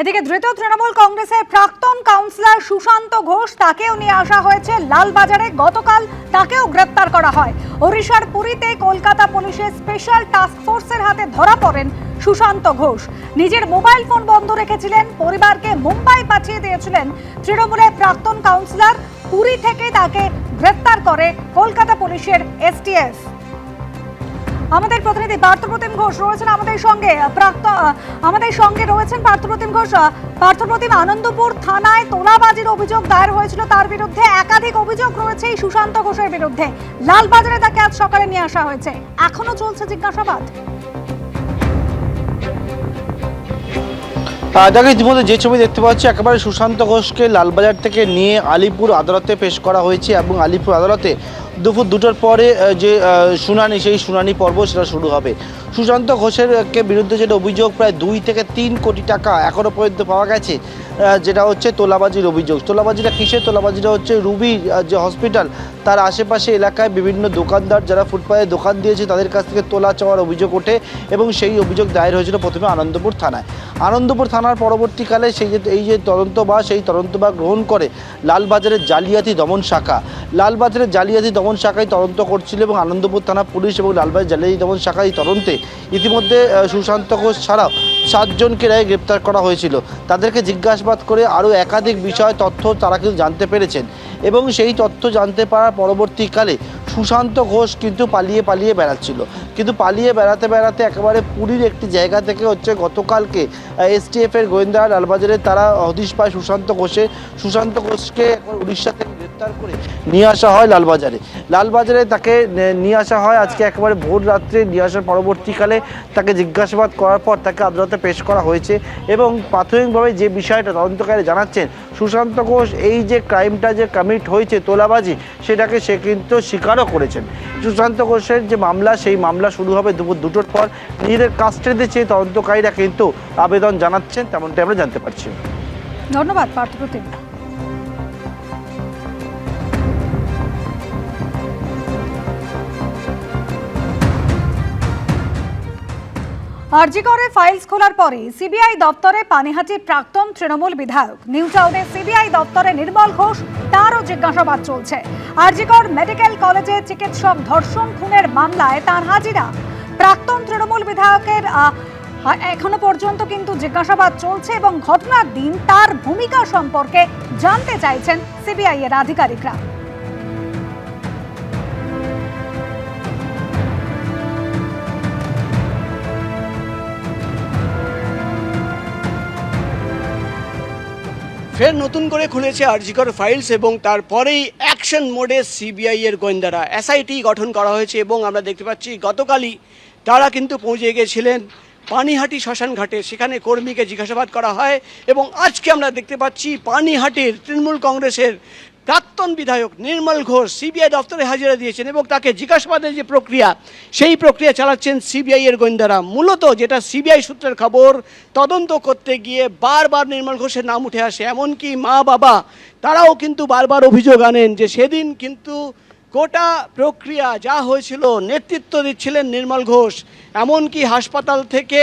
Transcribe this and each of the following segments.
এদিকে ধৃত তৃণমূল কংগ্রেসের প্রাক্তন কাউন্সিলর সুশান্ত ঘোষ, তাকেও নিয়ে আসা হয়েছে লালবাজারে। গতকাল তাকেও গ্রেপ্তার করা হয়। ওড়িশার পুরীতে কলকাতা পুলিশের স্পেশাল টাস্ক ফোর্সের হাতে ধরা পড়েন সুশান্ত ঘোষ। নিজের মোবাইল ফোন বন্ধ রেখেছিলেন, পরিবারকে মুম্বাই পাঠিয়ে দিয়েছিলেন তৃণমূলের প্রাক্তন কাউন্সিলর। পুরী থেকে তাকে গ্রেপ্তার করে কলকাতা পুলিশের এসটিএফ। আমাদের প্রতিনিধি পার্থপ্রতিম ঘোষ রয়েছেন আমাদের সঙ্গে রয়েছেন পার্থপ্রতিম ঘোষ। পার্থপ্রতিম, আনন্দপুর থানায় তোলাবাজির অভিযোগ দায়ের হয়েছিল, তার বিরুদ্ধে একাধিক অভিযোগ রয়েছে এই সুশান্ত ঘোষের বিরুদ্ধে। লালবাজারে তাকে আজ সকালে নিয়ে আসা হয়েছে, এখনো চলছে জিজ্ঞাসাবাদ। দেখো, ইতিমধ্যে যে ছবি দেখতে পাচ্ছি, একেবারে সুশান্ত ঘোষকে লালবাজার থেকে নিয়ে আলিপুর আদালতে পেশ করা হয়েছে এবং আলিপুর আদালতে দুপুর 2টার পরে যে শুনানি, সেই শুনানি পর্ব সেটা শুরু হবে। সুশান্ত ঘোষের বিরুদ্ধে যেটা অভিযোগ, প্রায় 2 থেকে 3 কোটি টাকা এখনও পর্যন্ত পাওয়া গেছে, যেটা হচ্ছে তোলাবাজির অভিযোগ। তোলাবাজিটা কিসের? তোলাবাজিটা হচ্ছে রুবি যে হসপিটাল, তার আশেপাশে এলাকায় বিভিন্ন দোকানদার যারা ফুটপাতে দোকান দিয়েছে তাদের কাছ থেকে তোলা চাওয়ার অভিযোগ ওঠে এবং সেই অভিযোগ দায়ের হয়েছিল প্রথমে আনন্দপুর থানায়। আনন্দপুর থানার পরবর্তীকালে এই যে তদন্তভার গ্রহণ করে লালবাজারের জালিয়াতি দমন শাখা। লালবাজারের জালিয়াতি দমন শাখায় তদন্ত করছিল এবং আনন্দপুর থানা পুলিশ এবং লালবাজার জালিয়াতি দমন শাখায় তদন্তে ইতিমধ্যে সুশান্ত ঘোষ ছাড়াও 7 জনকে রায়ে গ্রেপ্তার করা হয়েছিল। তাদেরকে জিজ্ঞাসাবাদ করে আরও একাধিক বিষয় তথ্য তারা কিন্তু জানতে পেরেছেন এবং সেই তথ্য জানতে পারার পরবর্তীকালে সুশান্ত ঘোষ কিন্তু পালিয়ে বেড়াচ্ছিল। কিন্তু পালিয়ে বেড়াতে একেবারে পুরীর একটি জায়গা থেকে গতকালকে এসটিএফের গোয়েন্দা লালবাজারে তারা হদিশ পায় সুশান্ত ঘোষকে উড়িষ্যা থেকে গ্রেপ্তার করে নিয়ে আসা হয় লালবাজারে তাকে নিয়ে আসা হয়। আজকে একেবারে ভোর রাত্রে নিয়ে আসার পরবর্তীকালে তাকে জিজ্ঞাসাবাদ করার পর তাকে আদালতে পেশ করা হয়েছে এবং প্রাথমিকভাবে যে বিষয়টা তদন্তকারী জানাচ্ছেন, সুশান্ত ঘোষ এই যে ক্রাইমটা যে কমিট হয়েছে তোলাবাজি, সেটাকে সে কিন্তু স্বীকারও করেছেন। সুশান্ত ঘোষের যে মামলা, সেই মামলা শুরু হবে দুপুর 2টোর পর। নিজেদের কাস্টডিতে চেয়ে তদন্তকারীরা কিন্তু আবেদন জানাচ্ছেন, তেমনটাই আমরা জানতে পারছি। ধন্যবাদ পার্থপ্রতিম। আরজিকরে ফাইলস খোলার পরে সিবিআই দপ্তরে পানিহাটির প্রাক্তন তৃণমূল বিধায়ক। নিউ টাউনে সিবিআই দপ্তরে নির্মল ঘোষ, তারও জিজ্ঞাসাবাদ চলছে। আরজিকর মেডিকেল কলেজে চিকিৎসক ধর্ষণ খুনের মামলায় তার হাজিরা। প্রাক্তন তৃণমূল বিধায়কের এখনো পর্যন্ত কিন্তু জিজ্ঞাসাবাদ চলছে এবং ঘটনার দিন তার ভূমিকা সম্পর্কে জানতে চাইছেন সিবিআই এর আধিকারিকরা। ফের নতুন করে খুলেছে আরজিকর ফাইলস এবং তারপরেই অ্যাকশন মোডে সিবিআই এর গোয়েন্দারা। এসআইটি গঠন করা হয়েছে এবং আমরা দেখতে পাচ্ছি গতকালই তারা কিন্তু পৌঁছে গিয়েছিলেন পানিহাটি শ্মশান ঘাটে, সেখানে কর্মীকে জিজ্ঞাসাবাদ করা হয় এবং আজকে আমরা দেখতে পাচ্ছি পানিহাটির তৃণমূল কংগ্রেসের প্রাক্তন বিধায়ক নির্মল ঘোষ সিবিআই দপ্তরে হাজিরা দিয়েছেন এবং তাকে জিজ্ঞাসাবাদের যে প্রক্রিয়া, সেই প্রক্রিয়া চালাচ্ছেন সিবিআই এর গোয়েন্দারা। মূলত যেটা সিবিআই সূত্রের খবর, তদন্ত করতে গিয়ে বারবার নির্মল ঘোষের নাম উঠে আসে। এমনকি মা বাবা তারাও কিন্তু বারবার অভিযোগ আনেন যে সেদিন কিন্তু গোটা প্রক্রিয়া যা হয়েছিল নেতৃত্ব দিচ্ছিলেন নির্মল ঘোষ। এমনকি হাসপাতাল থেকে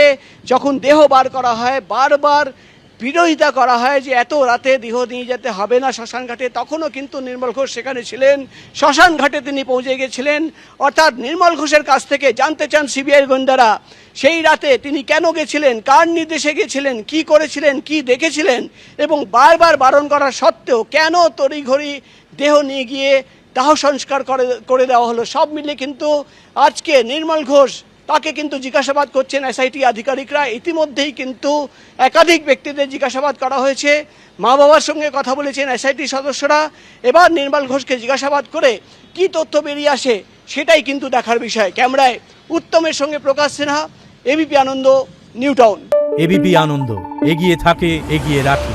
যখন দেহ বার করা হয় বারবার বিরোধিতা করা হয় যে এত রাতে দেহ নিয়ে যেতে হবে না শ্মশান ঘাটে, তখনও কিন্তু নির্মল ঘোষ সেখানে ছিলেন। শ্মশান ঘাটে তিনি পৌঁছে গিয়েছিলেন। অর্থাৎ নির্মল ঘোষের কাছ থেকে জানতে চান সিবিআই গোয়েন্দারা সেই রাতে তিনি কেন গেছিলেন, কার নির্দেশে গেছিলেন, কি করেছিলেন, কি দেখেছিলেন এবং বারবার বারণ করা সত্ত্বেও কেন তড়িঘড়ি দেহ নিয়ে গিয়ে দাহ সংস্কার করে দেওয়া হলো। সব মিলে কিন্তু আজকে নির্মল ঘোষ তাকে কিন্তু জিজ্ঞাসাবাদ করছেন এসআইটি আধিকারিকরা। ইতিমধ্যেই কিন্তু একাধিক ব্যক্তিদের জিজ্ঞাসাবাদ করা হয়েছে, মা বাবার সঙ্গে কথা বলেছেন এসআইটি সদস্যরা। এবার নির্মল ঘোষকে জিজ্ঞাসাবাদ করে কি তথ্য বেরিয়ে আসে সেটাই কিন্তু দেখার বিষয়। ক্যামেরায় উত্তমের সঙ্গে প্রকাশ সিনহা, এবিপি আনন্দ, নিউ টাউন। এবিপি আনন্দ, এগিয়ে থাকে, এগিয়ে রাখে।